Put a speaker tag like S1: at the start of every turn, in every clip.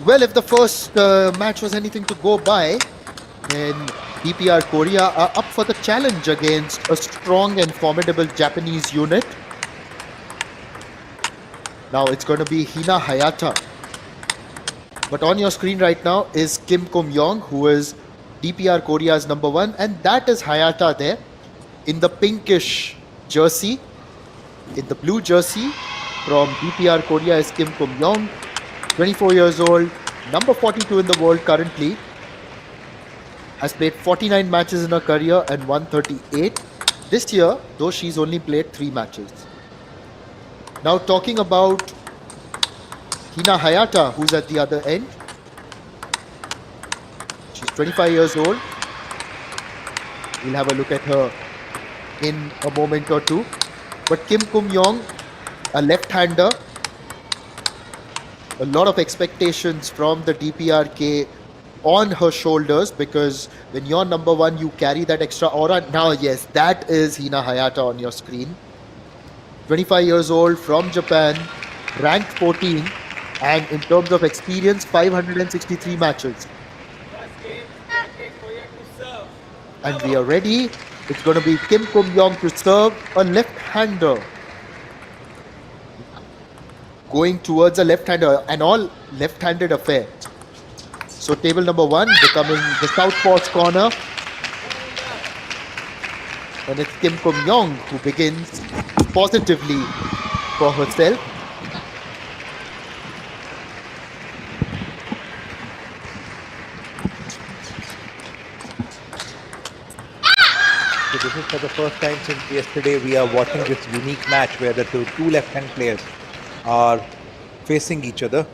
S1: Well, if the first match was anything to go by, then DPR Korea are up for the challenge against a strong and formidable Japanese unit. Now it's going to be Hina Hayata. But on your screen right now is Kim Yong, who is DPR Korea's #1, and that is Hayata there in the pinkish jersey. In the blue jersey from DPR Korea is Kim Yong, 24 years old, number 42 in the world currently. Has played 49 matches in her career and won 38. This year, though, she's only played 3 matches. Now talking about Hina Hayata, who's at the other end. She's 25 years old. We'll have a look at her in a moment or two. But Kim Yong, a left-hander. A lot of expectations from the DPRK on her shoulders, because when you're #1, you carry that extra aura. Now, yes, that is Hina Hayata on your screen. 25 years old, from Japan, ranked 14, and in terms of experience, 563 matches. And we are ready. It's going to be Kim Yong to serve, a left-hander. Going towards a left-hander, an all left-handed affair. So table #1 becoming the southpaw's corner. And it's Kim Yong who begins positively for herself.
S2: So this is for the first time since yesterday we are watching this unique match where the two left-hand players are facing each other,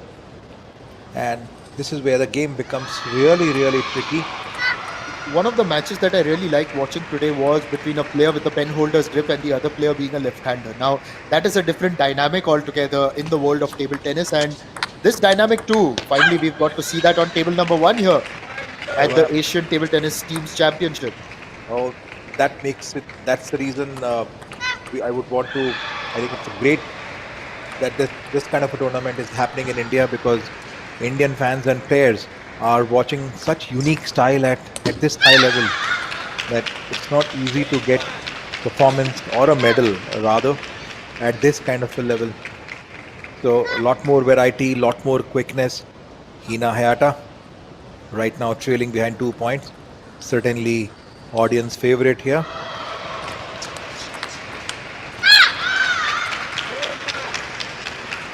S2: and this is where the game becomes really, really tricky.
S1: One of the matches that I really liked watching today was between a player with a pen holder's grip and the other player being a left-hander. Now, that is a different dynamic altogether in the world of table tennis, and this dynamic too, finally we've got to see that on table #1 here at the Asian Table Tennis Teams Championship.
S2: Oh, that makes it, that's the reason I would want to, I think it's great that this kind of a tournament is happening in India, because Indian fans and players are watching such unique style at this high level that it's not easy to get performance or a medal rather at this kind of a level. So a lot more variety, lot more quickness. Hina Hayata right now trailing behind 2 points. Certainly audience favorite here.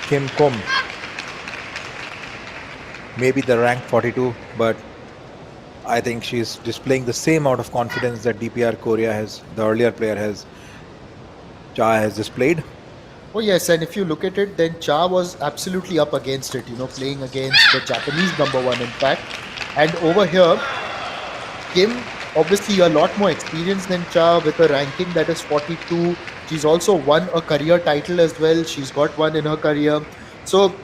S2: Kim Kum, maybe the rank 42, but I think she's displaying the same amount of confidence that DPR Korea has, the earlier player has, Cha has displayed.
S1: Oh yes, and if you look at it, then Cha was absolutely up against it, playing against the Japanese #1 in fact. And over here, Kim, obviously a lot more experience than Cha with a ranking that is 42. She's also won a career title as well. She's got one in her career. So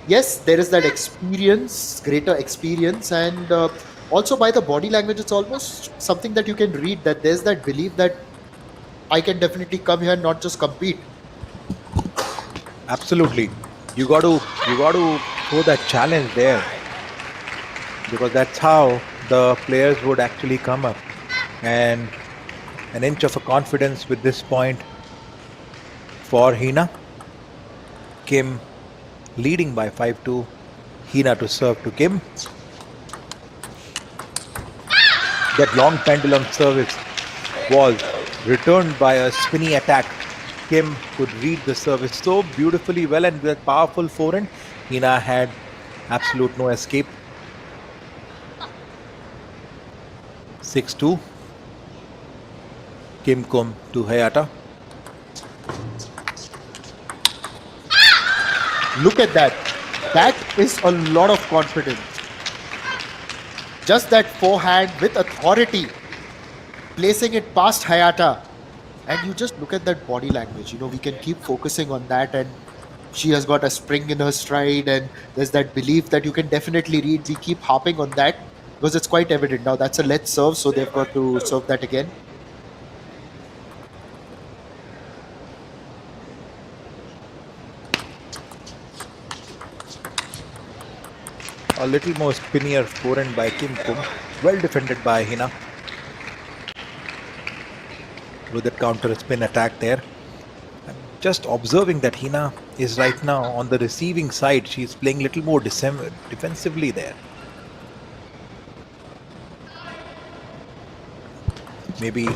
S1: yes, there is that experience, greater experience, and also by the body language, it's almost something that you can read, that there's that belief that I can definitely come here and not just compete.
S2: Absolutely, you got to throw that challenge there, because that's how the players would actually come up. And An inch of a confidence with this point for Hina. Kim leading by 5-2. Hina to serve to Kim. That long pendulum service was returned by a spinny attack. Kim could read the service so beautifully well, and with a powerful forehand, Hina had absolute no escape. 6-2. Kim Kum to Hayata.
S1: Look at that. That is a lot of confidence. Just that forehand with authority, placing it past Hayata. And you just look at that body language. You know, we can keep focusing on that, and she has got a spring in her stride, and there's that belief that you can definitely read. We keep harping on that because it's quite evident. Now that's a let serve, so they've got to serve that again.
S2: A little more spinnier forehand by Kim Kum. Well defended by Hina. With that counter spin attack there. I'm just observing that Hina is right now on the receiving side. She's playing a little more defensively there. Maybe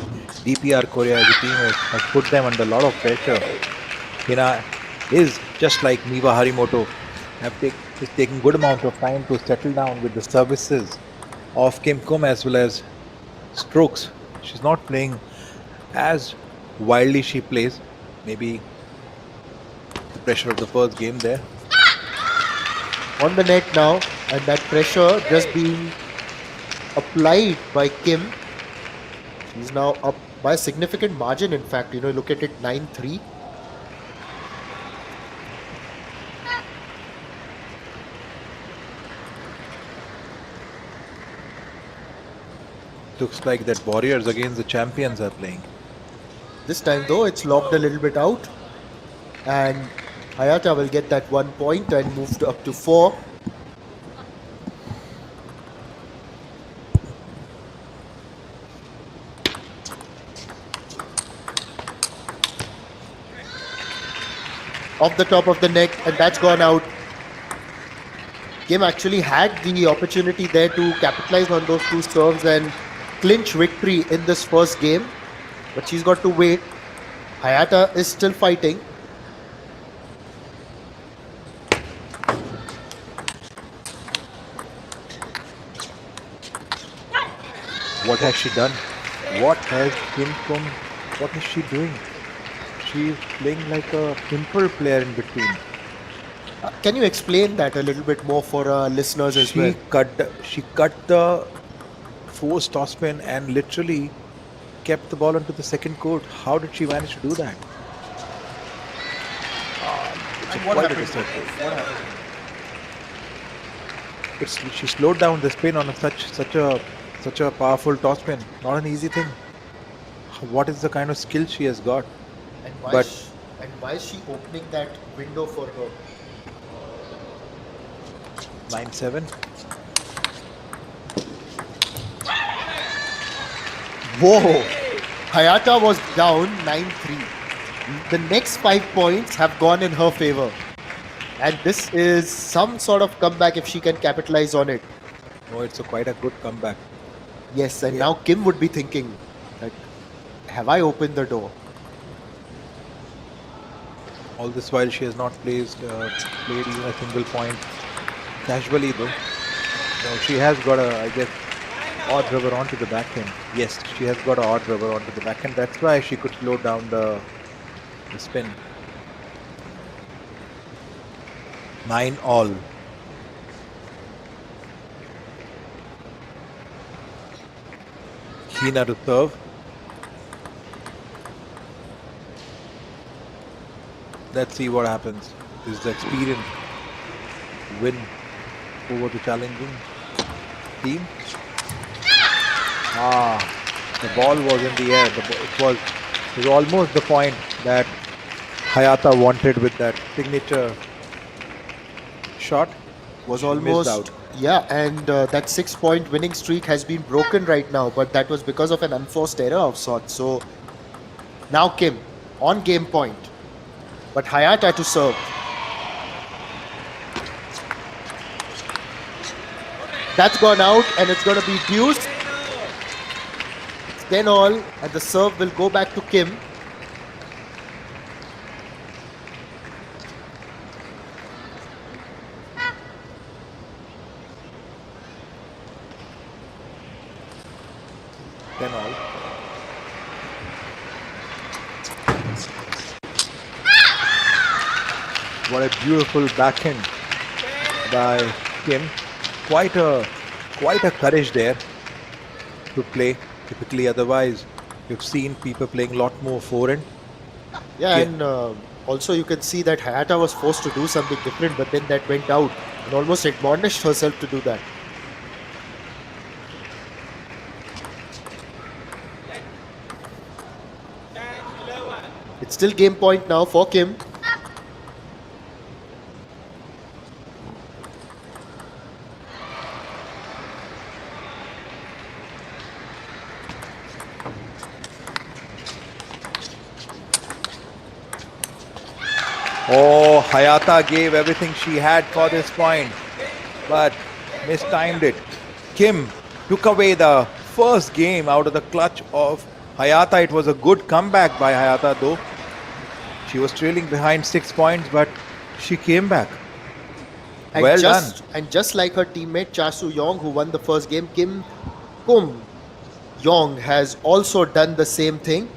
S2: DPR Korea as a team has put them under a lot of pressure. Hina is just like Miwa Harimoto. It's taking good amount of time to settle down with the services of Kim Kum as well as strokes. She's not playing as wildly she plays. Maybe the pressure of the first game there.
S1: On the net now, and that pressure just being applied by Kim. She's now up by a significant margin. In fact, you know, look at it, 9-3.
S2: Looks like that warriors against the champions are playing.
S1: This time though, it's locked a little bit out, and Hayata will get that 1 point and moved up to 4. Off the top of the net, and that's gone out. Kim actually had the opportunity there to capitalize on those two serves and clinch victory in this first game, but she's got to wait. Hayata is still fighting.
S2: What has she done? What has Kim Kum? What is she doing? She's playing like a simple player in between.
S1: Can you explain that a little bit more for our listeners as well?
S2: She cut the forced topspin and literally kept the ball onto the second court. How did she manage to do that? She slowed down the spin on such a powerful topspin. Not an easy thing. What is the kind of skill she has got?
S1: And
S2: But-
S1: why is she opening that window for her?
S2: 9-7.
S1: Whoa! Hayata was down 9-3. The next 5 points have gone in her favor. And this is some sort of comeback if she can capitalize on it.
S2: Oh, it's quite a good comeback.
S1: Yes, and
S2: Yeah.
S1: now Kim would be thinking, like, have I opened the door?
S2: All this while she has not played even a single point casually though. No, she has got a, I guess, odd rubber onto the backhand. Yes, she has got an odd rubber onto the backhand. That's why she could slow down the spin. 9-all. Hina to serve. Let's see what happens. This is the experience win over the challenging team. The ball was in the air. It was almost the point that Hayata wanted with that signature shot.
S1: Was
S2: She missed
S1: almost,
S2: out.
S1: Yeah, and that 6 point winning streak has been broken right now, but that was because of an unforced error of sorts. So now Kim on game point, but Hayata to serve. That's gone out, and it's going to be deuce. It's 10 all, and the serve will go back to Kim.
S2: Then all. What a beautiful backhand by Kim. Quite a courage there to play. Typically, otherwise, you've seen people playing a lot more forehand.
S1: Yeah,
S2: Yeah.
S1: and also you can see that Hayata was forced to do something different, but then that went out and almost admonished herself to do that. It's still game point now for Kim.
S2: Oh, Hayata gave everything she had for this point, but mistimed it. Kim took away the first game out of the clutch of Hayata. It was a good comeback by Hayata, though. She was trailing behind 6 points, but she came back.
S1: And
S2: Well
S1: just
S2: done.
S1: and just like her teammate Chasu Yong, who won the first game, Kim Kum Yong has also done the same thing.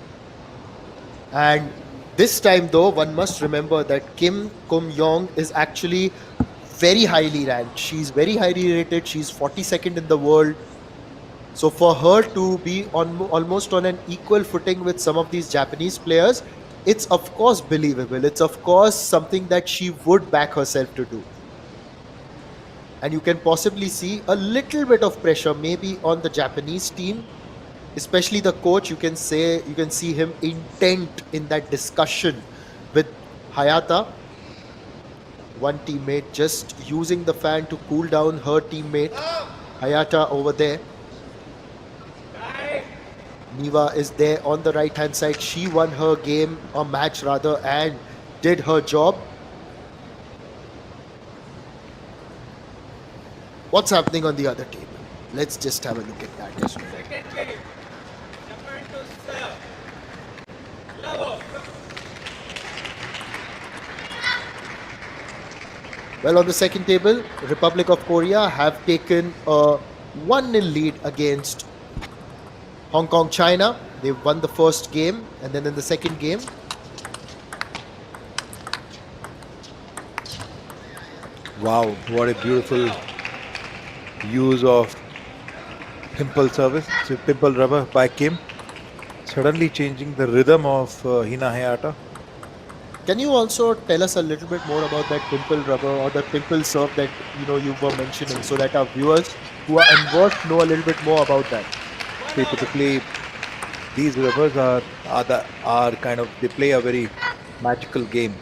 S1: And this time, though, one must remember that Kim Kum Yong is actually very highly ranked. She's very highly rated. She's 42nd in the world. So for her to be on almost on an equal footing with some of these Japanese players, it's of course believable. It's of course something that she would back herself to do. And you can possibly see a little bit of pressure maybe on the Japanese team, especially the coach. You can see him intent in that discussion with Hayata. One teammate just using the fan to cool down her teammate Hayata over there. Niva is there on the right hand side. She won her game, or match rather, and did her job. What's happening on the other table? Let's just have a look at that as well. Well, on the second table, Republic of Korea have taken a 1-0 lead against Hong Kong, China. They won the first game, and then in the second game,
S2: Wow, what a beautiful use of pimple service, so pimple rubber by Kim. Suddenly changing the rhythm of Hina Hayata.
S1: can you also tell us a little bit more about that pimple rubber or the pimple serve that you were mentioning, so that our viewers who are unversed know a little bit more about that?
S2: See, typically these rubbers are kind of, they play a very magical game.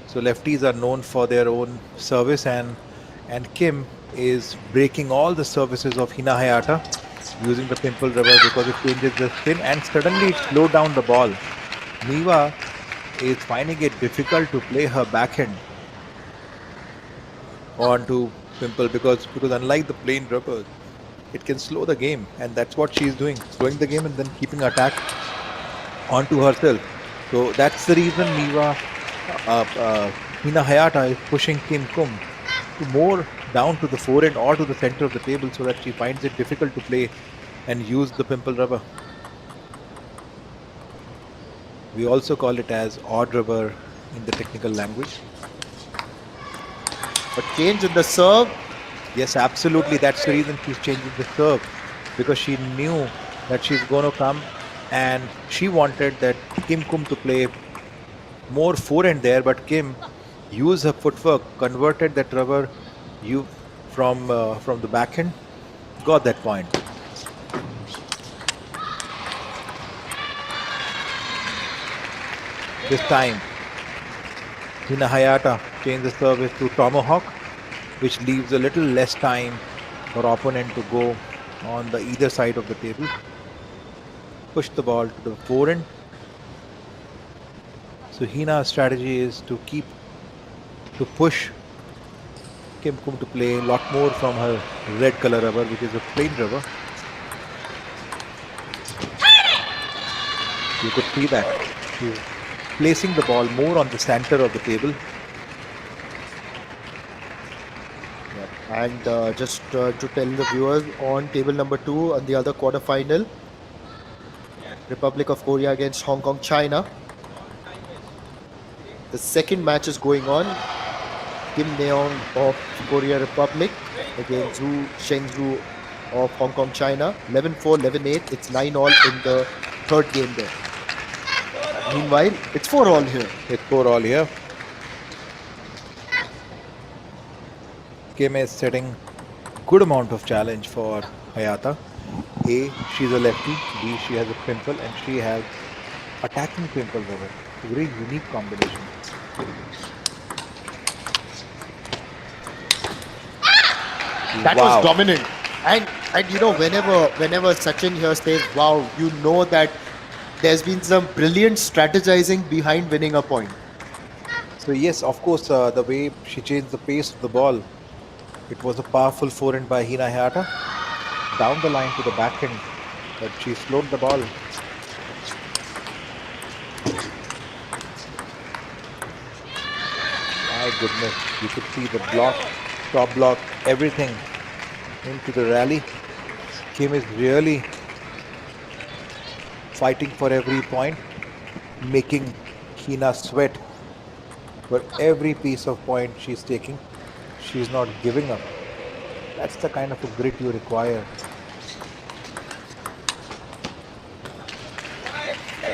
S2: So lefties are known for their own service, and Kim is breaking all the services of Hina Hayata using the pimple rubber because it changes the spin and suddenly it slowed down the ball. Niva is finding it difficult to play her backhand onto pimple because unlike the plain rubber, it can slow the game, and that's what she's doing, slowing the game and then keeping attack onto herself. So that's the reason Hina Hayata is pushing Kim Kum to more down to the forehand or to the center of the table so that she finds it difficult to play and use the pimple rubber. We also call it as odd rubber in the technical language.
S1: But change in the serve.
S2: Yes, absolutely. That's the reason she's changing the serve, because she knew that she's going to come and she wanted that Kim Kum to play more forehand there, but Kim used her footwork, converted that rubber from the backhand, got that point. This time, Hina Hayata changed the service to tomahawk, which leaves a little less time for opponent to go on the either side of the table. Push the ball to the forehand. So Hina's strategy is to push Kim Kum to play a lot more from her red color rubber, which is a plain rubber. You could see that she's placing the ball more on the center of the table.
S1: And just to tell the viewers, on table number 2 on the other quarter-final, Republic of Korea against Hong Kong, China. The second match is going on. Kim Neong of Korea Republic against Zhu Shengzhu of Hong Kong, China. 11-4, 11-8. It's 9-all in the third game there. Meanwhile, it's 4-all here.
S2: It's 4-all here. Kim is setting good amount of challenge for Hayata. A, she's a lefty. B, she has a pimple, and she has attacking pimples over it. It's a very unique combination.
S1: That was dominant. And you know, whenever Sachin here says, wow, you know that there's been some brilliant strategizing behind winning a point.
S2: So yes, of course, the way she changed the pace of the ball, it was a powerful forehand by Hina Hayata. Down the line to the backhand, but she slowed the ball. My goodness, you could see the block, top block, everything into the rally. Kim is really fighting for every point, making Hina sweat for every piece of point she's taking. She's not giving up. That's the kind of a grit you require.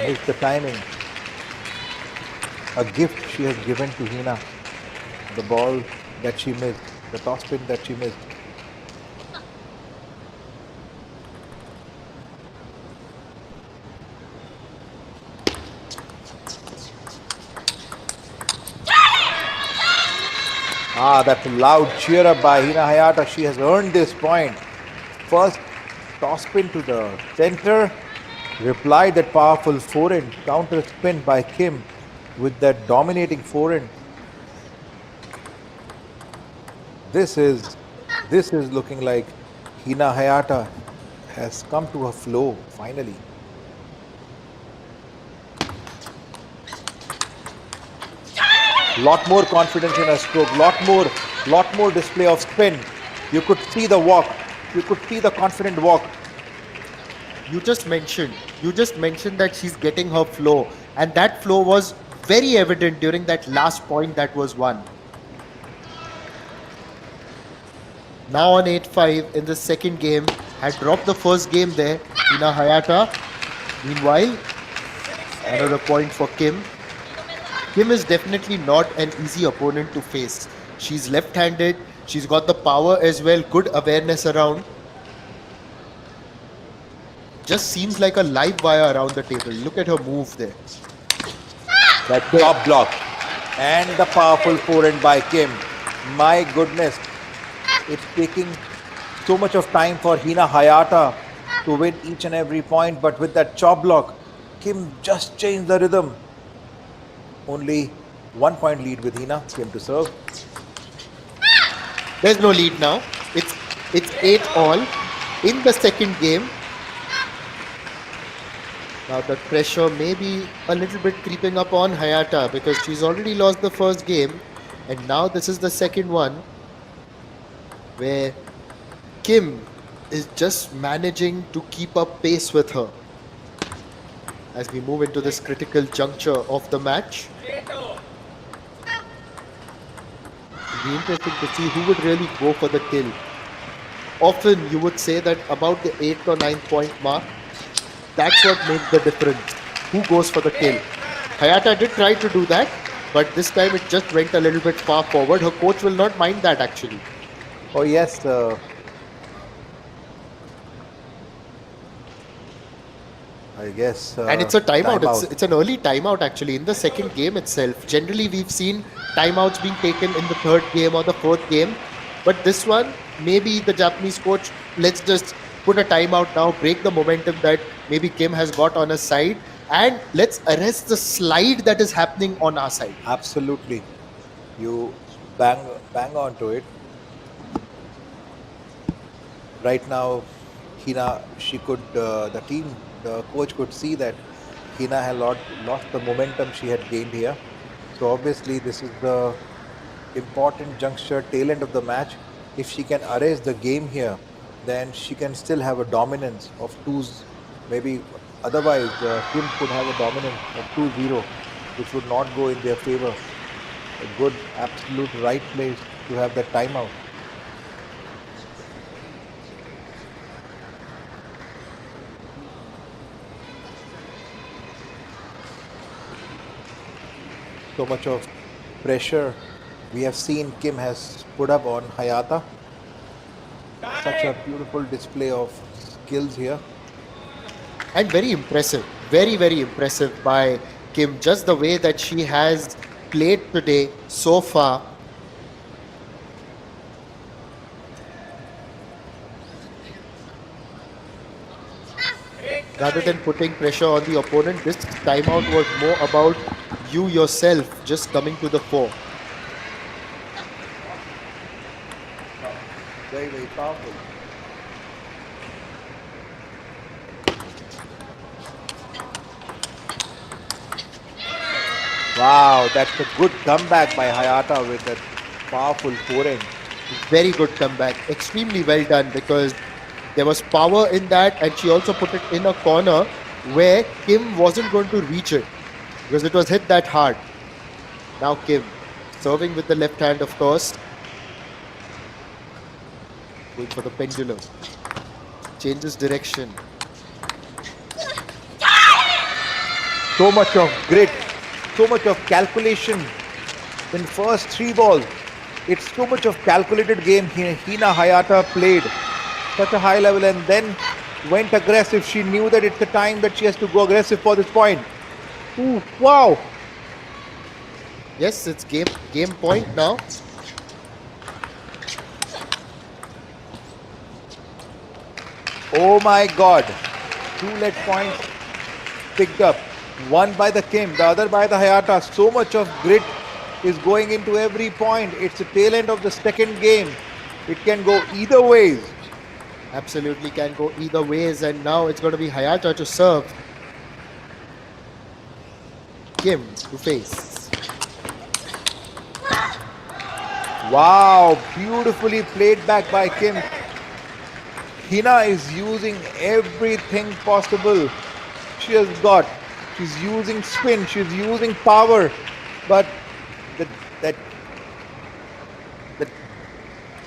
S2: Missed the timing. A gift she has given to Hina. The ball that she missed, the toss spin that she missed. That's a loud cheer up by Hina Hayata. She has earned this point. First toss spin to the center, replied that powerful forehand, counter spin by Kim with that dominating forehand. This is looking like Hina Hayata has come to a flow finally. Lot more confidence in her stroke, lot more display of spin. You could see the walk, you could see the confident walk.
S1: You just mentioned that she's getting her flow, and that flow was very evident during that last point that was won. Now on 8-5 in the second game, had dropped the first game there, Hina Hayata. Meanwhile, another point for Kim. Kim is definitely not an easy opponent to face. She's left-handed, she's got the power as well, good awareness around. Just seems like a live wire around the table. Look at her move there.
S2: That top block and the powerful forehand by Kim. My goodness, it's taking so much of time for Hina Hayata to win each and every point, but with that chop block, Kim just changed the rhythm. Only 1 point lead with Hina. Kim to serve.
S1: There's no lead now. It's 8-all in the second game. Now the pressure may be a little bit creeping up on Hayata because she's already lost the first game, and now this is the second one where Kim is just managing to keep up pace with her as we move into this critical juncture of the match. It'll be interesting to see who would really go for the kill. Often you would say that about the 8th or 9th point mark, that's what makes the difference. Who goes for the kill? Hayata did try to do that, but this time it just went a little bit far forward. Her coach will not mind that actually.
S2: Oh yes, I guess.
S1: And it's a timeout. It's an early timeout actually in the second game itself. Generally, we've seen timeouts being taken in the third game or the fourth game. But this one, maybe the Japanese coach, let's just put a timeout now, break the momentum that maybe Kim has got on his side, and let's arrest the slide that is happening on our side.
S2: Absolutely. You bang onto it. Right now, Hina, the coach could see that Hina had lost the momentum she had gained here. So obviously, this is the important juncture, tail end of the match. If she can erase the game here, then she can still have a dominance of twos. Maybe otherwise, Kim could have a dominance of 2-0, which would not go in their favor. A good, absolute right place to have that timeout. So much of pressure we have seen Kim has put up on Hayata. Such a beautiful display of skills here.
S1: And very impressive, very, very impressive by Kim. Just the way that she has played today so far. Rather than putting pressure on the opponent, this timeout was more about you yourself just coming to the fore.
S2: Very, very powerful. Wow, that's a good comeback by Hayata with that powerful forehand.
S1: Very good comeback. Extremely well done, because there was power in that, and she also put it in a corner where Kim wasn't going to reach it because it was hit that hard. Now Kim serving with the left hand, of course. Going for the pendulum. Changes direction.
S2: So much of grit, so much of calculation in first three balls. It's so much of calculated game Hina Hayata played. Such a high level, and then went aggressive. She knew that it's the time that she has to go aggressive for this point. Ooh, wow.
S1: Yes, it's game point now.
S2: Oh my God. 2 lead points picked up. One by the Kim, the other by the Hayata. So much of grit is going into every point. It's the tail end of the second game. It can go either ways.
S1: Absolutely can go either ways, and now it's going to be Hayata to serve. Kim to face.
S2: Wow, beautifully played back by Kim. Hina is using everything possible she has got. She's using spin, she's using power, but that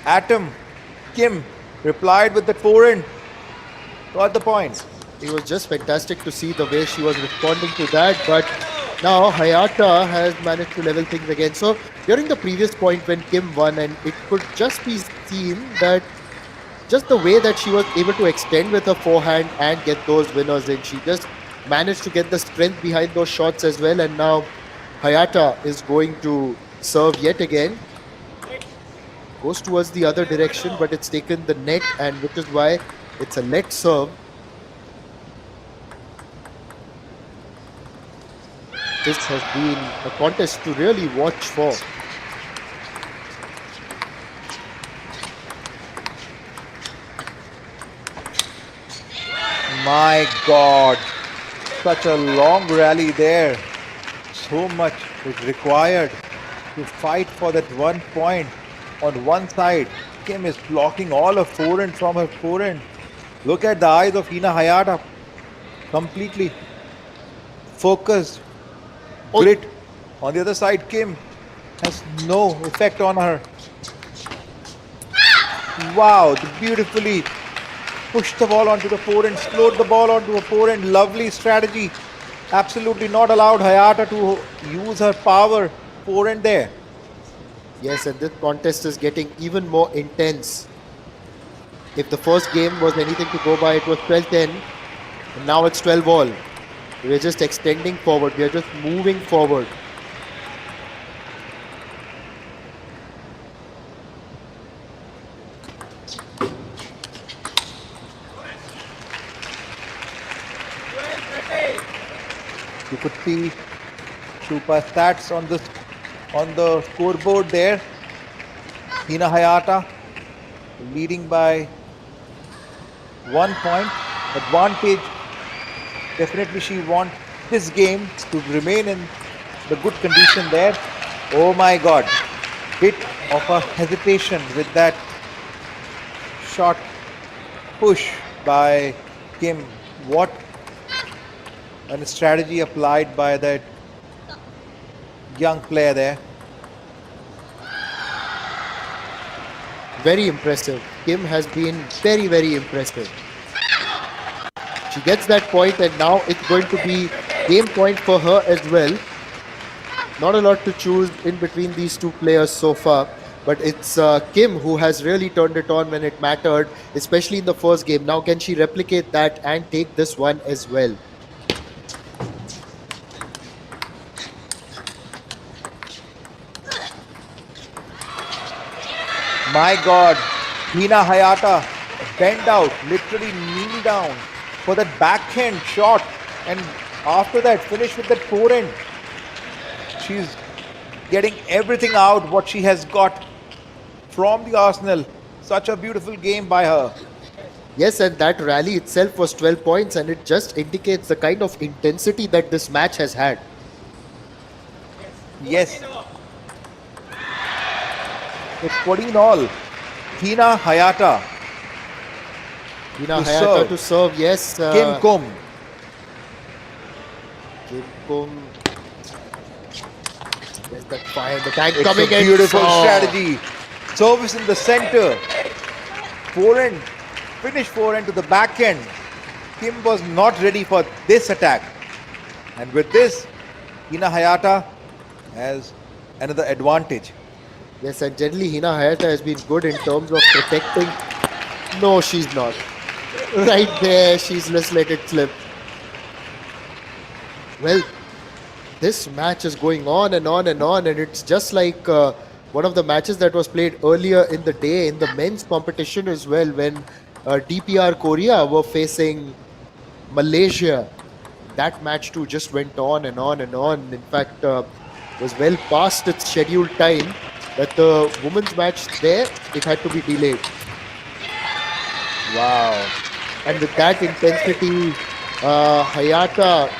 S2: atom, Kim, replied with the forehand. Got the point.
S1: It was just fantastic to see the way she was responding to that, but now Hayata has managed to level things again. So during the previous point when Kim won, and it could just be seen that just the way that she was able to extend with her forehand and get those winners in, she just managed to get the strength behind those shots as well. And now Hayata is going to serve yet again. Goes towards the other direction, but it's taken the net, and which is why it's a let serve. This has been a contest to really watch for.
S2: My God, such a long rally there. So much is required to fight for that 1 point. On one side, Kim is blocking all her forehand from her forehand. Look at the eyes of Hina Hayata. Completely focused. Grit. On the other side, Kim has no effect on her. Wow, beautifully pushed the ball onto the forehand, slowed the ball onto a forehand. Lovely strategy. Absolutely not allowed Hayata to use her power forehand there.
S1: Yes, and this contest is getting even more intense. If the first game was anything to go by, it was 12-10, and now it's 12 all. We're just extending forward. We're just moving forward.
S2: see super stats on the scoreboard there. Hina Hayata leading by 1 point. Advantage. Definitely she wants this game to remain in the good condition there. Oh my God. Bit of a hesitation with that shot push by Kim. What a strategy applied by that young player there.
S1: Very impressive. Kim has been very, very impressive. She gets that point, and now it's going to be game point for her as well. Not a lot to choose in between these two players so far, but it's Kim who has really turned it on when it mattered, especially in the first game. Now, can she replicate that and take this one as well?
S2: My God, Hina Hayata bent out, literally kneel down for that backhand shot, and after that finish with that forehand. She's getting everything out what she has got from the Arsenal. Such a beautiful game by her.
S1: Yes, and that rally itself was 12 points, and it just indicates the kind of intensity that this match has had.
S2: Yes. It's 14 all. Hina Hayata.
S1: Hina
S2: To
S1: Hayata
S2: serve.
S1: to serve, yes.
S2: Kim Kum.
S1: Kim Kum. There's that fire, the tank
S2: It's
S1: coming
S2: a
S1: in.
S2: beautiful
S1: Oh.
S2: strategy. Service in the center. Forehand. Finish forehand to the backhand. Kim was not ready for this attack. And with this, Hina Hayata has another advantage.
S1: Yes, and generally Hina Hayata has been good in terms of protecting. No, she's not. Right there, she's just let it slip. Well, this match is going on and on and on, and it's just like one of the matches that was played earlier in the day in the men's competition as well, when DPR Korea were facing Malaysia. That match too just went on and on and on. In fact, was well past its scheduled time. That the women's match there, it had to be delayed.
S2: Wow.
S1: And with that intensity, Hayata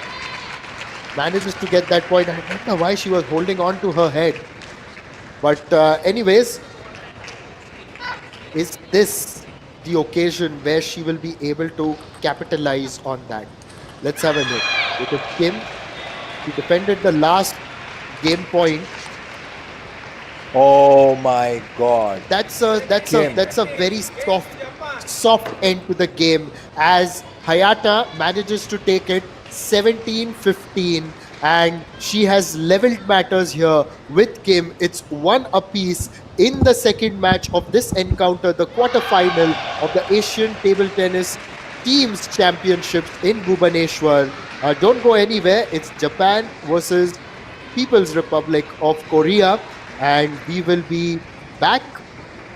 S1: manages to get that point. I don't know why she was holding on to her head. But anyways, is this the occasion where she will be able to capitalize on that? Let's have a look. Because Kim, she defended the last game point.
S2: Oh my God.
S1: That's a very soft end to the game, as Hayata manages to take it 17-15, and she has leveled matters here with Kim. It's one apiece in the second match of this encounter, the quarterfinal of the Asian Table Tennis Teams Championships in Bhubaneswar. Don't go anywhere. It's Japan versus People's Republic of Korea, and we will be back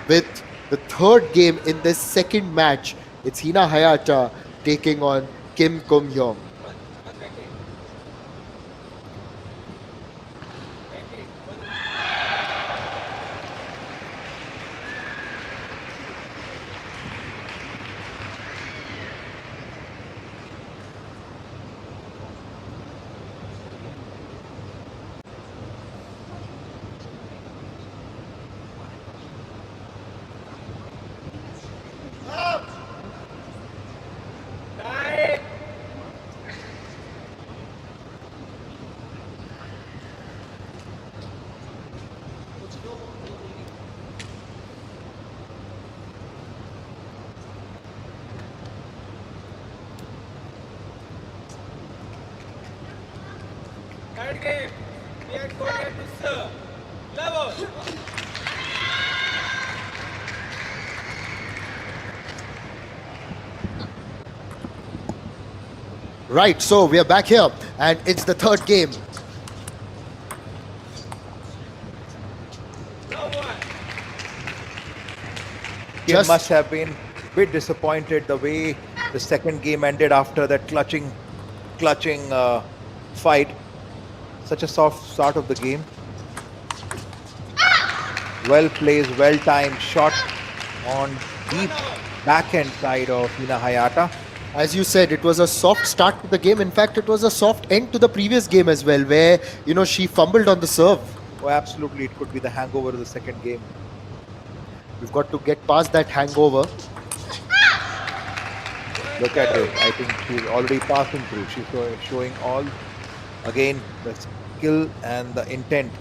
S1: with the third game in this second match. It's Hina Hayata taking on Kim Kum Yong.
S3: Third game, we are going to serve. Level.
S1: Right, so we are back here, and it's the third game.
S2: Kim
S1: Just-
S2: must have been a bit disappointed the way the second game ended after that clutching fight. such a soft start of the game. Well placed, well timed shot on deep backhand side of Hina Hayata.
S1: As you said, it was a soft start to the game. In fact, it was a soft end to the previous game as well, where, she fumbled on the serve.
S2: Oh, absolutely, it could be the hangover of the second game.
S1: We've got to get past that hangover.
S2: Look at it. I think she's already passing through. She's showing all. Again, the skill and the intent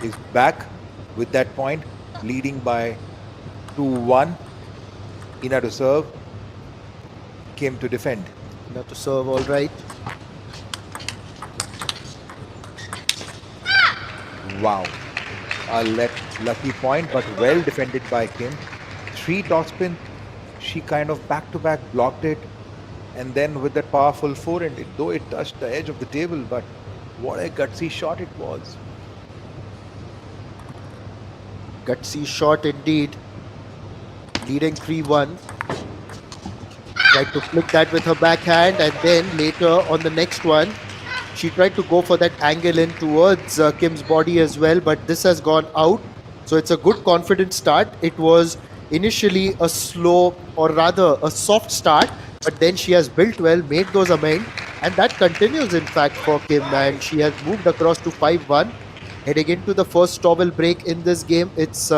S2: is back with that point, leading by 2-1. Hina to serve. Kim to defend.
S1: Not to serve, all right.
S2: Wow. A lucky point, but well defended by Kim. 3 topspin. She kind of back-to-back blocked it. And then with that powerful forehand, though it touched the edge of the table, but what a gutsy shot it was.
S1: Gutsy shot indeed. Leading 3-1. Tried to flick that with her backhand, and then later on the next one, she tried to go for that angle in towards Kim's body as well, but this has gone out. So it's a good confident start. It was initially a slow, or rather a soft start, but then she has built well, made those amends, and that continues in fact for Kim, and she has moved across to 5-1. Heading into the first towel break in this game, it's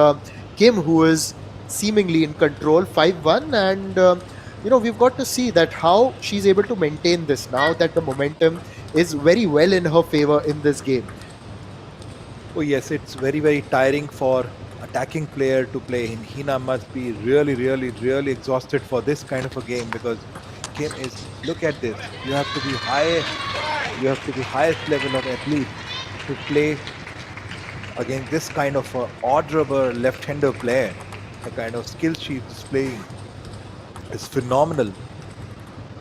S1: Kim who is seemingly in control, 5-1, and we've got to see that how she's able to maintain this now that the momentum is very well in her favor in this game.
S2: Oh yes, it's very, very tiring for attacking player to play. Hina must be really, really, really exhausted for this kind of a game, because Kim is, look at this, you have to be highest level of athlete to play against this kind of odd rubber left-hander player. The kind of skill she's displaying is phenomenal.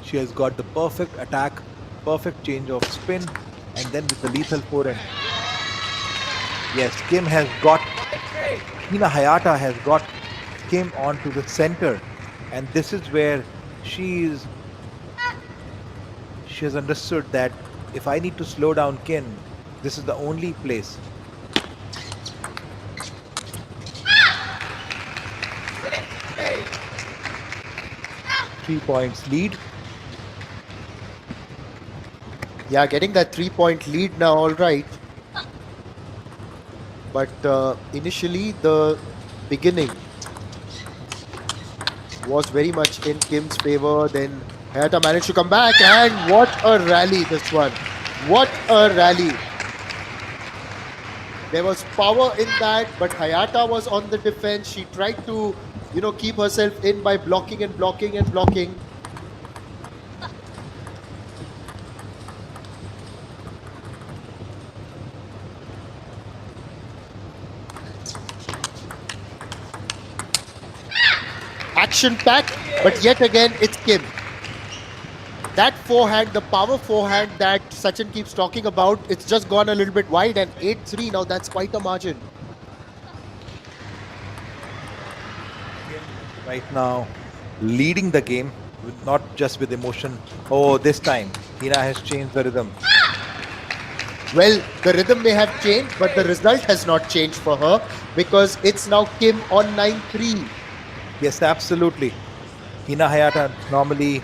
S2: She has got the perfect attack, perfect change of spin, and then with the lethal forehand. Yes, Hina Hayata has got Kim onto the center, and this is where she has understood that if I need to slow down Kim, this is the only place. Three points lead.
S1: Yeah, getting that 3-point lead now, all right. But initially, the beginning was very much in Kim's favor. Then Hayata managed to come back, and what a rally this one. What a rally. There was power in that, but Hayata was on the defense. She tried to, keep herself in by blocking and blocking and blocking. Action-packed, but yet again, it's Kim. That forehand, the power forehand that Sachin keeps talking about, it's just gone a little bit wide, and 8-3, now that's quite a margin.
S2: Right now, leading the game, not just with emotion. Oh, this time, Hina has changed the rhythm.
S1: Well, the rhythm may have changed, but the result has not changed for her, because it's now Kim on 9-3.
S2: Yes, absolutely. Hina Hayata normally,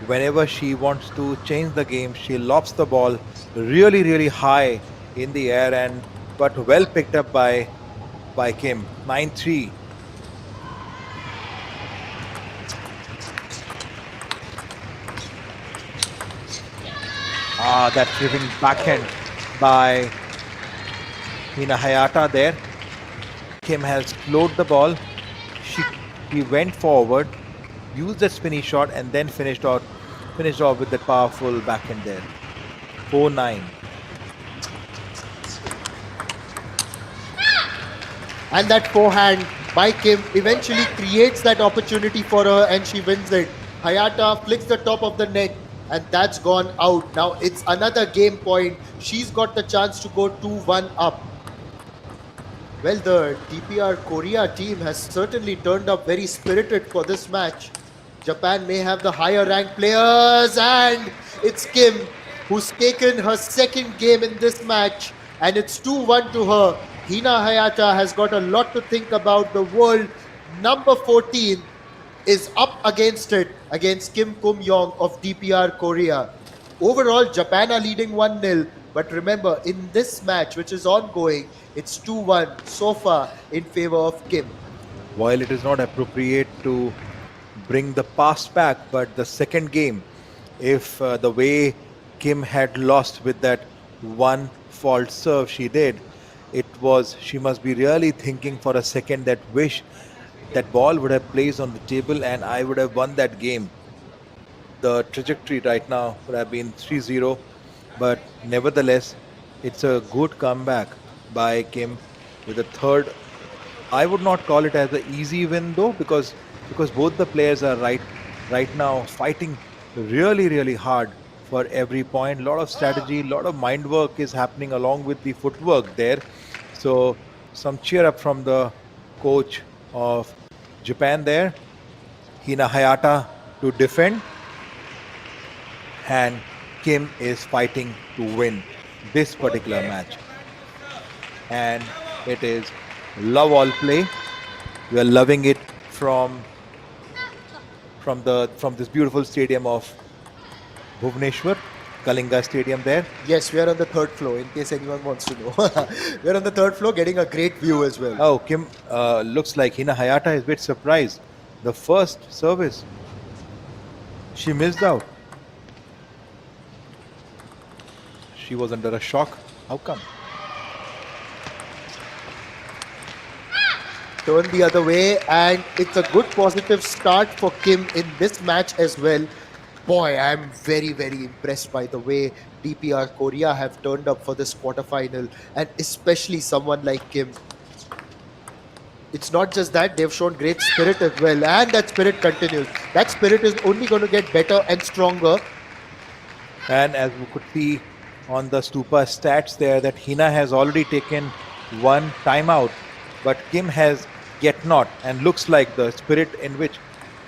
S2: whenever she wants to change the game, she lobs the ball really, really high in the air, but well picked up by Kim. 9-3. That driven backhand by Hina Hayata there. Kim has slowed the ball. He went forward, used the spinny shot, and then finished off with that powerful backhand there. 4-9.
S1: And that forehand by Kim eventually creates that opportunity for her, and she wins it. Hayata flicks the top of the net, and that's gone out. Now it's another game point. She's got the chance to go 2-1 up. Well, the TPR Korea team has certainly turned up very spirited for this match. Japan may have the higher ranked players, and it's Kim who's taken her second game in this match, and it's 2-1 to her. Hina Hayata has got a lot to think about. The world number 14 is up against it, against Kim Kum-yong of DPR Korea. Overall, Japan are leading 1-0. But remember, in this match, which is ongoing, it's 2-1 so far in favor of Kim.
S2: While it is not appropriate to bring the past back, but the second game, if the way Kim had lost with that one fault serve she did, it was, she must be really thinking for a second that wish that ball would have placed on the table and I would have won that game. The trajectory right now would have been 3-0, but nevertheless, it's a good comeback by Kim with a third. I would not call it as an easy win though, because both the players are right now fighting really hard for every point. A lot of strategy, a lot of mind work is happening along with the footwork there. So some cheer up from the coach of Japan there, Hina Hayata, to defend, and Kim is fighting to win this particular match. And it is love all play. We are loving it from this beautiful stadium of Bhubaneswar, Kalinga Stadium there.
S1: Yes, we are on the third floor, in case anyone wants to know. We're on the third floor, getting a great view as well.
S2: Oh, Kim, looks like Hina Hayata is a bit surprised. The first service, she missed out. She was under a shock. How come?
S1: Turn the other way, and it's a good positive start for Kim in this match as well. Boy, I'm very impressed by the way DPR Korea have turned up for this quarterfinal, and especially someone like Kim. It's not just that, they've shown great spirit as well, and that spirit continues. That spirit is only going to get better and stronger.
S2: And as we could see on the Stupa stats there, that Hina has already taken one timeout, but Kim has yet not. And looks like the spirit in which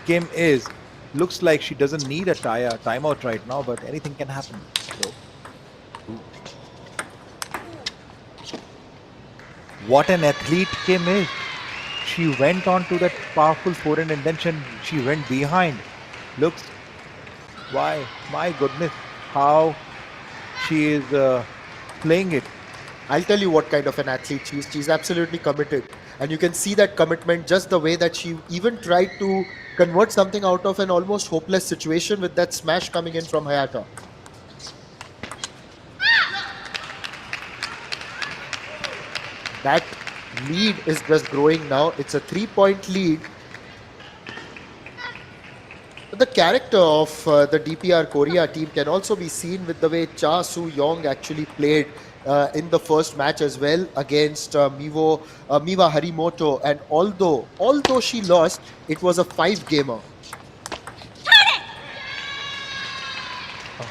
S2: Kim is, looks like she doesn't need a timeout right now, but anything can happen. So, what an athlete Kim is. She went on to that powerful forehand and then she went behind. Looks, why, my goodness, how she is playing it.
S1: I'll tell you what kind of an athlete she is. She's absolutely committed. And you can see that commitment just the way that she even tried to convert something out of an almost hopeless situation with that smash coming in from Hayata. That lead is just growing now. It's a 3-point lead. The character of the DPR Korea team can also be seen with the way Cha Soo-young actually played in the first match as well against Miwa Harimoto, and although she lost, it was a 5-gamer.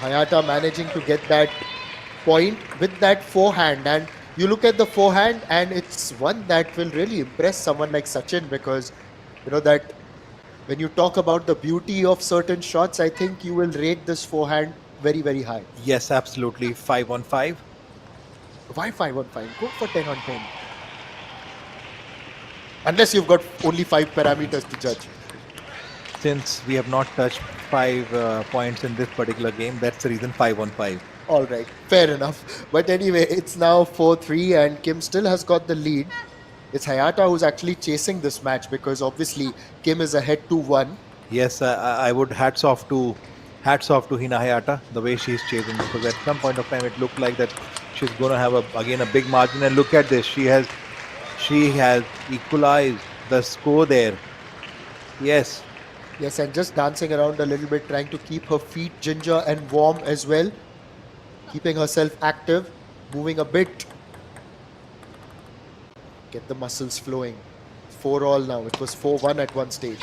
S1: Hayata managing to get that point with that forehand, and you look at the forehand and it's one that will really impress someone like Sachin, because you know that when you talk about the beauty of certain shots, I think you will rate this forehand very high.
S2: Yes, absolutely. 5 on 5.
S1: Why 5 on 5? Go for 10 on 10. Unless you've got only 5 parameters to judge.
S2: Since we have not touched 5 points in this particular game, that's the reason 5 on 5.
S1: All right, fair enough. But anyway, it's now 4-3 and Kim still has got the lead. It's Hayata who's actually chasing this match, because obviously Kim is ahead 2-1.
S2: Yes, I would hats off to Hina Hayata, the way she's chasing, because at some point of time it looked like that she's going to have again a big margin, and look at this, she has equalized the score there. Yes,
S1: and just dancing around a little bit, trying to keep her feet ginger and warm as well, keeping herself active, moving a bit, get the muscles flowing. 4-all now. It was 4-1 at one stage.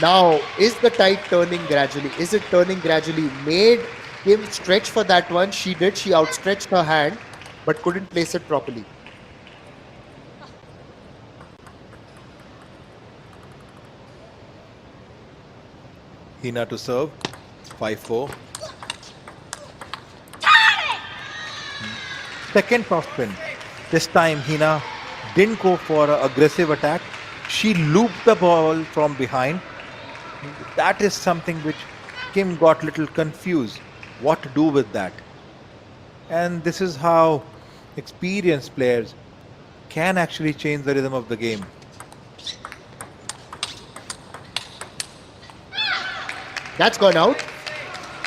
S1: Now, is the tide turning gradually? Is it turning gradually? Made Kim stretch for that one. She did. She outstretched her hand, but couldn't place it properly.
S2: Hina to serve, 5-4. second topspin. This time Hina didn't go for an aggressive attack. She looped the ball from behind. That is something which Kim got little confused. What to do with that? And this is how experienced players can actually change the rhythm of the game.
S1: That's gone out.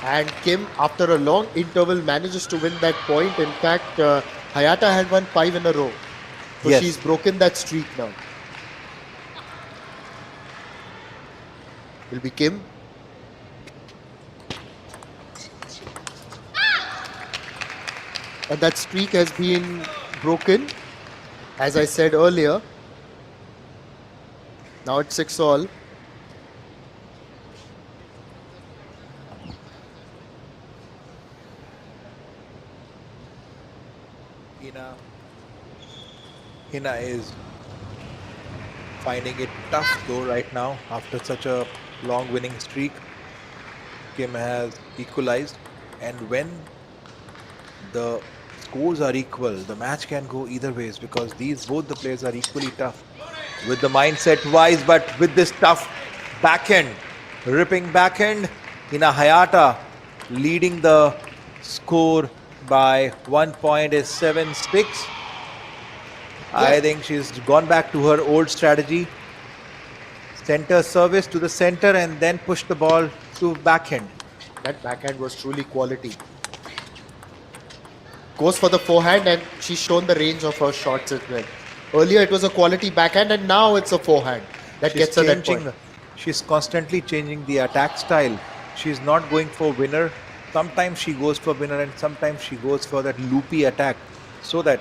S1: And Kim, after a long interval, manages to win that point. In fact, Hayata had won 5 in a row. So
S2: Yes.
S1: she's broken that streak now. Will be Kim. And that streak has been broken, as I said earlier. Now it's 6-all.
S2: Hina is finding it tough though right now after such a long winning streak. Kim has equalized, and when the scores are equal, the match can go either ways because both the players are equally tough with the mindset wise, but with this tough backhand, ripping backhand, Hina Hayata leading the score by 1 point is 7-6. I think she's gone back to her old strategy. Center service to the center and then push the ball to backhand.
S1: That backhand was truly quality. Goes for the forehand, and she's shown the range of her shots as well. Earlier it was a quality backhand, and now it's a forehand that gets her that point.
S2: She's constantly changing the attack style. She's not going for winner. Sometimes she goes for winner and sometimes she goes for that loopy attack, so that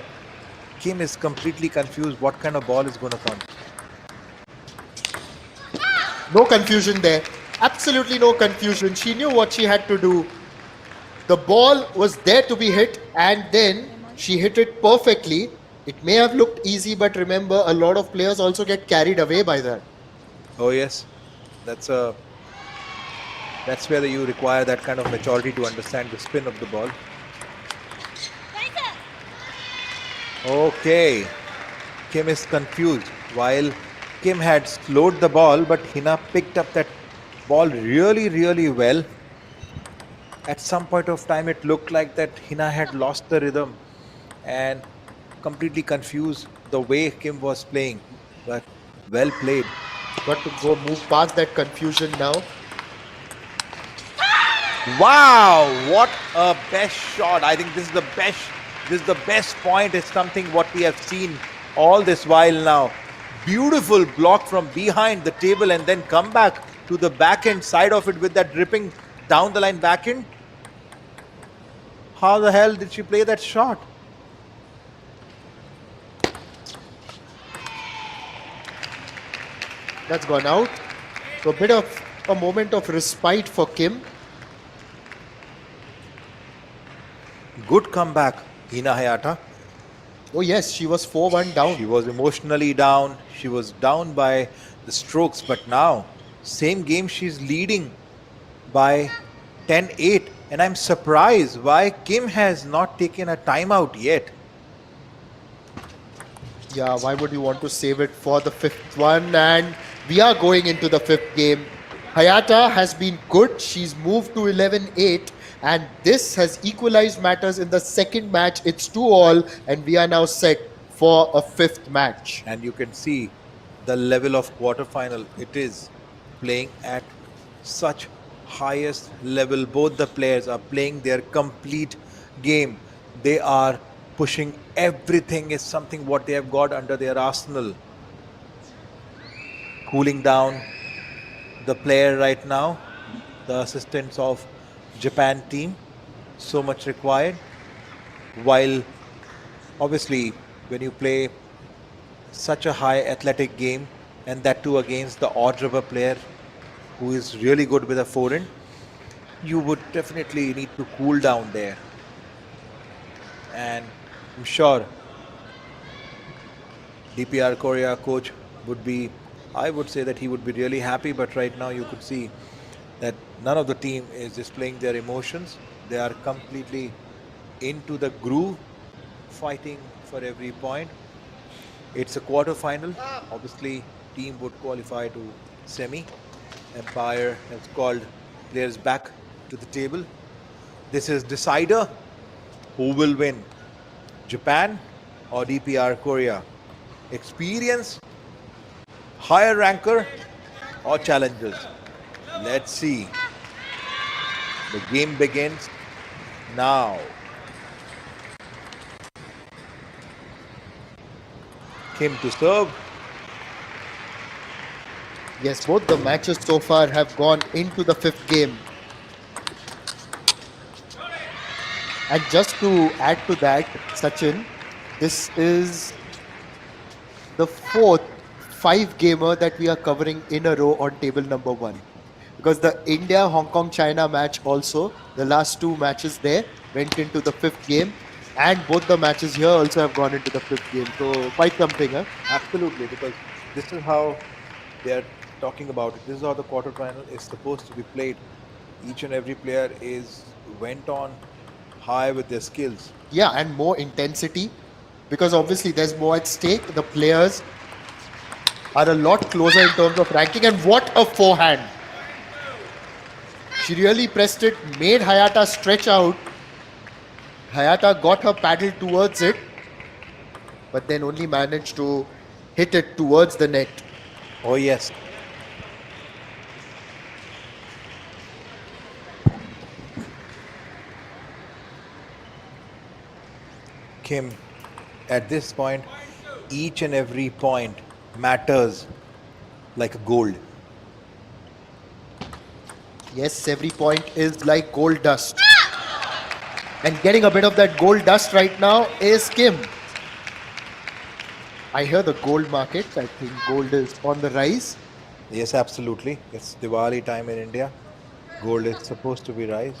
S2: Kim is completely confused what kind of ball is going to come.
S1: No confusion there. Absolutely no confusion. She knew what she had to do. The ball was there to be hit, and then she hit it perfectly. It may have looked easy, but remember, a lot of players also get carried away by that.
S2: Oh yes, that's where you require that kind of maturity to understand the spin of the ball. Okay, Kim is confused. While Kim had slowed the ball, but Hina picked up that ball really, really well. At some point of time, it looked like that Hina had lost the rhythm and completely confused the way Kim was playing. But well played.
S1: Got to go move past that confusion now.
S2: Wow, what a best shot. I think this is the best point. It's something what we have seen all this while now. Beautiful block from behind the table and then come back to the backhand side of it with that ripping down the line backhand. How the hell did she play that shot?
S1: That's gone out. So a bit of a moment of respite for Kim.
S2: Good comeback, Hina Hayata.
S1: Oh yes, she was 4-1 down.
S2: She was emotionally down. She was down by the strokes, but now, same game, she's leading by 10-8. And I'm surprised why Kim has not taken a timeout yet.
S1: Yeah, why would you want to save it for the 5th one? And we are going into the 5th game. Hayata has been good. She's moved to 11-8. And this has equalized matters in the second match. It's 2-all. And we are now set for a 5th match.
S2: And you can see the level of quarterfinal. It is playing at such highest level. Both the players are playing their complete game. They are pushing everything is something what they have got under their arsenal. Cooling down the player right now, the assistants of Japan team, so much required. While obviously when you play such a high athletic game, and that too against the odd rubber player who is really good with a forehand, you would definitely need to cool down there. And I'm sure DPR Korea coach would be, I would say that he would be really happy, but right now you could see that none of the team is displaying their emotions. They are completely into the groove fighting for every point. It's a quarter final. Obviously, team would qualify to semi. Empire has called players back to the table. This is decider. Who will win? Japan or DPR Korea? Experience, higher ranker, or challengers? Let's see. The game begins now. Kim to serve.
S1: Yes, both the matches so far have gone into the fifth game. And just to add to that, Sachin, this is the fourth five-gamer that we are covering in a row on table number one. Because the India-Hong Kong-China match also, the last two matches there went into the fifth game. And both the matches here also have gone into the fifth game. So quite something, huh?
S2: Absolutely, because this is how they are talking about it. This is how the quarterfinal is supposed to be played. Each and every player went on high with their skills.
S1: Yeah, and more intensity. Because obviously there's more at stake. The players are a lot closer in terms of ranking. And what a forehand! She really pressed it, made Hayata stretch out. Hayata got her paddle towards it, but then only managed to hit it towards the net.
S2: Oh, yes. Kim, at this point, each and every point matters like gold.
S1: Yes, every point is like gold dust. And getting a bit of that gold dust right now is Kim. I hear the gold market. I think gold is on the rise.
S2: Yes, absolutely. It's Diwali time in India. Gold is supposed to be rise.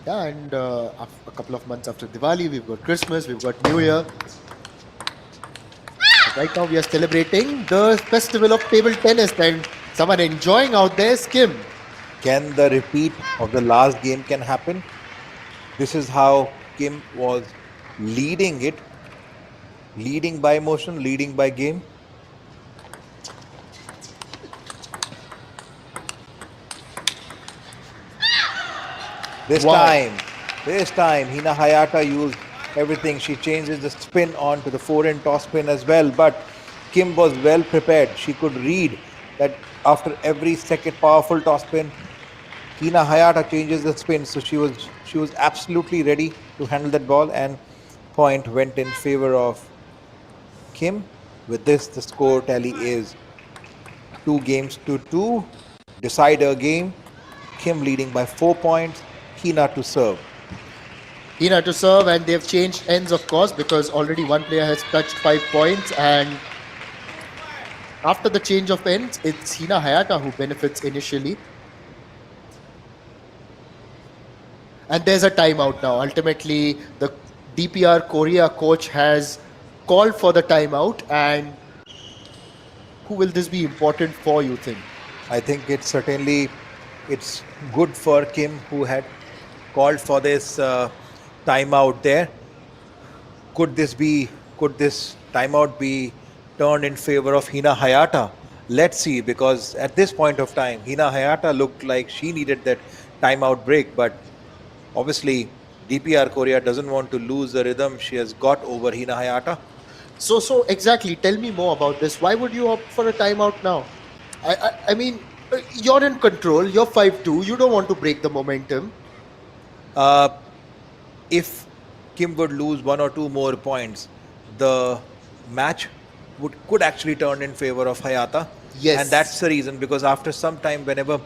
S1: Yeah, and a couple of months after Diwali, we've got Christmas, we've got New Year. But right now, we are celebrating the festival of table tennis, and someone enjoying out there is Kim.
S2: Can the repeat of the last game can happen? This is how Kim was leading it. Leading by motion, leading by game. This
S1: Wow.
S2: time, Hina Hayata used everything. She changes the spin on to the forehand toss spin as well. But Kim was well prepared. She could read that after every second powerful toss spin, Hina Hayata changes the spin. So she was absolutely ready to handle that ball, and point went in favor of Kim. With this, the score tally is 2-2. Decider game. Kim leading by 4 points. Hina to serve.
S1: Hina to serve, and they've changed ends, of course, because already one player has touched 5 points. And after the change of ends, it's Hina Hayata who benefits initially. And there's a timeout now. Ultimately, the DPR Korea coach has called for the timeout. And who will this be important for, you think?
S2: I think it's good for Kim, who had called for this timeout there. Could this timeout be turned in favor of Hina Hayata? Let's see, because at this point of time, Hina Hayata looked like she needed that timeout break, but obviously DPR Korea doesn't want to lose the rhythm she has got over Hina Hayata.
S1: So exactly, tell me more about this. Why would you opt for a timeout now? I mean, you're in control. You're 5-2. You don't want to break the momentum.
S2: If Kim would lose 1 or 2 more points, the match could actually turn in favor of Hayata.
S1: Yes.
S2: And that's the reason, because after some time, whenever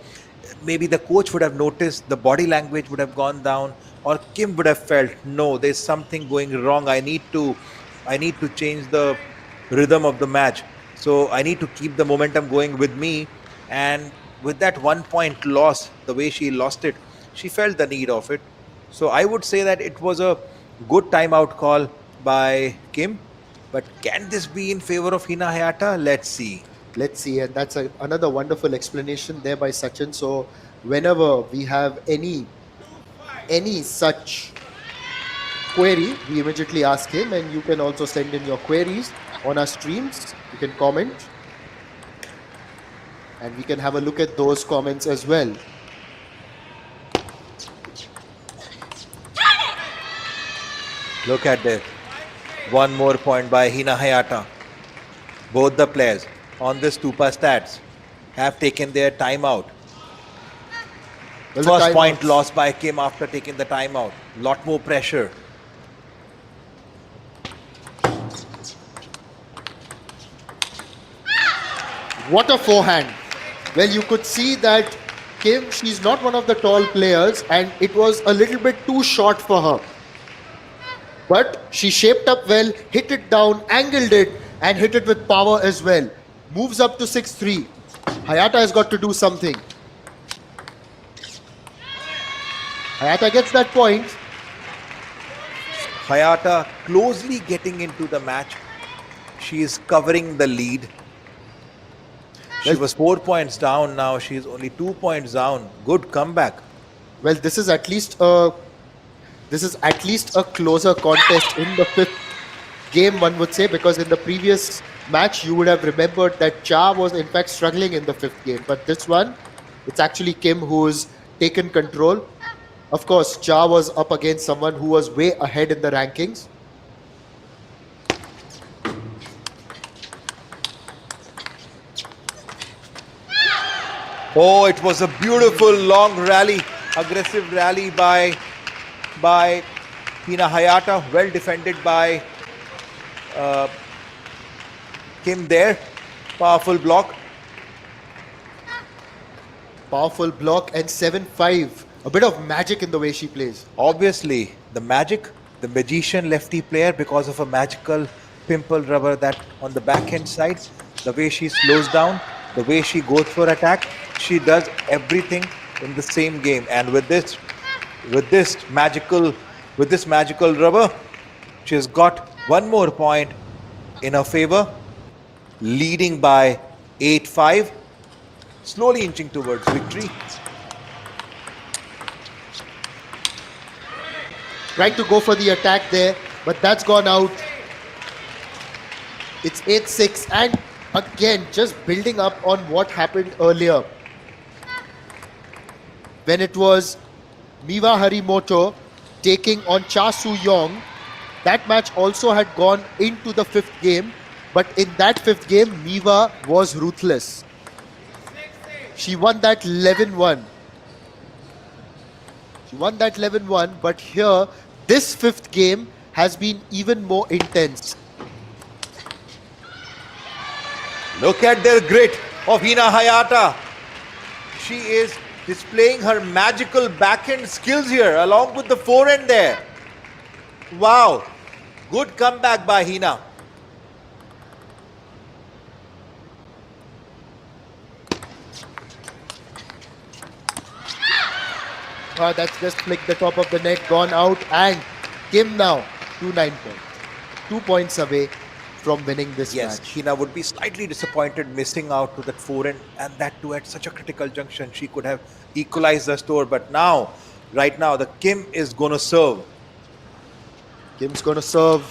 S2: maybe the coach would have noticed, the body language would have gone down, or Kim would have felt, no, there's something going wrong. I need to change the rhythm of the match. So I need to keep the momentum going with me. And with that 1 point loss, the way she lost it, she felt the need of it. So I would say that it was a good timeout call by Kim. But can this be in favor of Hina Hayata? Let's see.
S1: Let's see. And that's another wonderful explanation there by Sachin. So whenever we have any such query, we immediately ask him, and you can also send in your queries on our streams. You can comment, and we can have a look at those comments as well.
S2: Look at this. One more point by Hina Hayata. Both the players on this Tupa stats have taken their timeout.
S1: Well, the
S2: First point
S1: timeouts.
S2: lost by Kim after taking the timeout. Lot more pressure.
S1: What a forehand. Well, you could see that Kim, she's not one of the tall players, and it was a little bit too short for her. But she shaped up well, hit it down, angled it, and hit it with power as well. Moves up to 6-3. Hayata has got to do something. Hayata gets that point.
S2: Hayata closely getting into the match. She is covering the lead. She
S1: Well-
S2: was 4 points down. Now she's only 2 points down. Good comeback.
S1: Well, this is at least a closer contest in the fifth game, one would say, because in the previous match you would have remembered that Cha was in fact struggling in the fifth game. But this one, it's actually Kim who's taken control. Of course, Cha was up against someone who was way ahead in the rankings.
S2: Oh, it was a beautiful long rally, aggressive rally by Hina Hayata. Well defended by Kim there. Powerful block.
S1: Powerful block and 7-5. A bit of magic in the way she plays.
S2: Obviously, the magician lefty player, because of a magical pimple rubber that on the backhand side, the way she slows down, the way she goes for attack, she does everything in the same game. And with this magical rubber, she's got one more point in her favor, leading by 8-5, slowly inching towards victory.
S1: Trying to go for the attack there, but that's gone out. It's 8-6, and again, just building up on what happened earlier. When it was Miwa Harimoto taking on Cha Soo-young, that match also had gone into the fifth game, but in that fifth game, Miwa was ruthless. She won that 11-1. But here, this fifth game has been even more intense.
S2: Look at the grit of Hina Hayata. She is displaying her magical backhand skills here along with the forehand there. Wow. Good comeback by Hina.
S1: That's just flicked the top of the net, gone out, and Kim now 2-9 points. 2 points away from winning this
S2: Yes,
S1: match.
S2: Hina would be slightly disappointed missing out to that forehand, and that too at such a critical junction. She could have equalized the score, but now, right now, the Kim is going to serve.
S1: Kim's going to serve.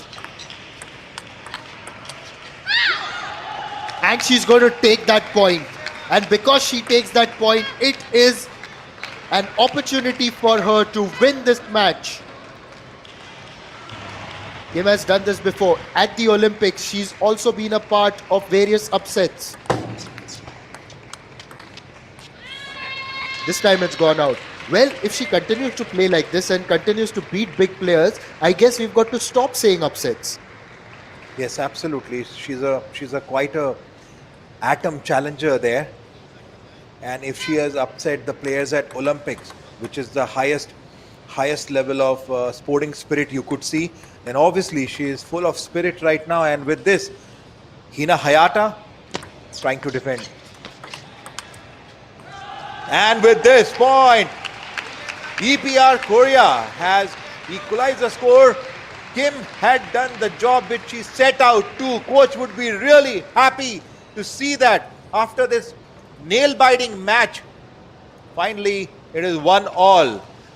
S1: And she's going to take that point. And because she takes that point, it is an opportunity for her to win this match. Kim has done this before. At the Olympics, she's also been a part of various upsets. This time it's gone out. Well, if she continues to play like this and continues to beat big players, I guess we've got to stop saying upsets.
S2: Yes, absolutely. She's a quite a atom challenger there. And if she has upset the players at Olympics, which is the highest level of sporting spirit you could see, then obviously she is full of spirit right now. And with this, Hina Hayata trying to defend. And with this point, EPR Korea has equalized the score. Kim had done the job which she set out to. Coach would be really happy to see that after this nail-biting match. Finally, it is 1-all.